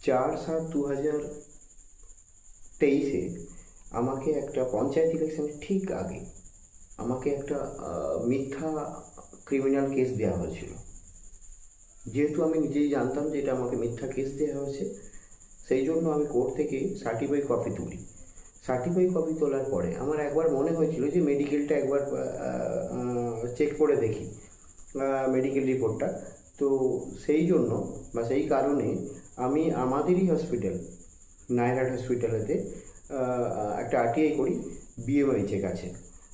4/7/2023 আমাকে একটা পঞ্চায়েত ইলেকশনের ঠিক আগে আমাকে একটা মিথ্যা ক্রিমিনাল কেস দেওয়া হয়েছিল। যেহেতু আমি নিজেই জানতাম যে এটা আমাকে মিথ্যা কেস দেওয়া হয়েছে, সেই জন্য আমি কোর্ট থেকে সার্টিফাই কপি তুলি। সার্টিফাই কপি তোলার পরে আমার একবার মনে হয়েছিল যে মেডিকেলটা একবার চেক করে দেখি, মেডিকেল রিপোর্টটা। তো সেই জন্য বা সেই কারণে আমি আমাদেরই হসপিটাল, নায়রাট হসপিটালেতে একটা আরটিআই করি বিএমএইচের কাছে।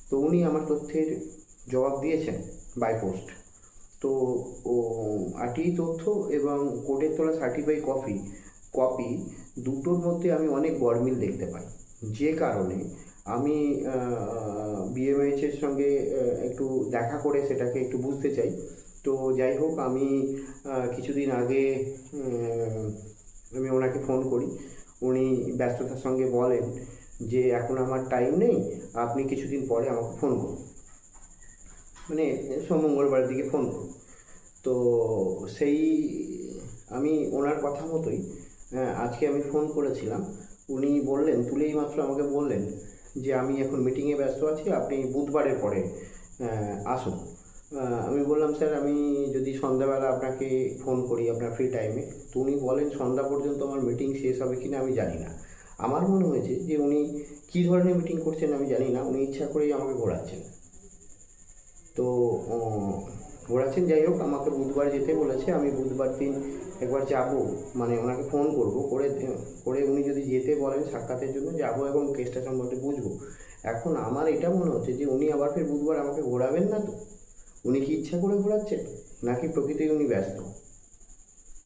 তো উনি আমার তথ্যের জবাব দিয়েছেন বাই পোস্ট। তো ও আরটিআই তথ্য এবং কোর্টের তোলা সার্টিফাই কপি দুটোর মধ্যে আমি অনেক গরমিল দেখতে পাই, যে কারণে আমি বিএমএইচের সঙ্গে একটু দেখা করে সেটাকে একটু বুঝতে চাই। তো যাই হোক, আমি কিছুদিন আগে আমি ওনাকে ফোন করি। উনি ব্যস্ততার সঙ্গে বলেন যে এখন আমার টাইম নেই, আপনি কিছুদিন পরে আমাকে ফোন করুন, মানে মঙ্গলবারের দিকে ফোন করুন। তো সেই আমি ওনার কথা মতোই আজকে আমি ফোন করেছিলাম। উনি বললেন, তুলেই মাত্র আমাকে বললেন যে আমি এখন মিটিংয়ে ব্যস্ত আছি, আপনি বুধবারের পরে আসুন। আমি বললাম, স্যার আমি যদি সন্ধ্যাবেলা আপনাকে ফোন করি আপনার ফ্রি টাইমে, তো উনি বলেন সন্ধ্যা পর্যন্ত আমার মিটিং শেষ হবে কিনা আমি জানি না। আমার মনে হয়েছে যে উনি কী ধরনের মিটিং করছেন আমি জানি না, উনি ইচ্ছা করেই আমাকে ঘোরাচ্ছেন। তো ঘোরাচ্ছেন, যাই হোক, আমাকে বুধবার যেতে বলেছে। আমি বুধবার দিন একবার যাব, মানে ওনাকে ফোন করে উনি যদি যেতে বলেন সাক্ষাতের জন্য যাবো এবং কেসটা সম্বন্ধে বুঝবো। এখন আমার এটা মনে হচ্ছে যে উনি আবার ফের বুধবার আমাকে ঘোরাবেন না, তো উনি কি ইচ্ছা করে ঘোরাচ্ছেন নাকি প্রকৃতিই উনি ব্যস্ত?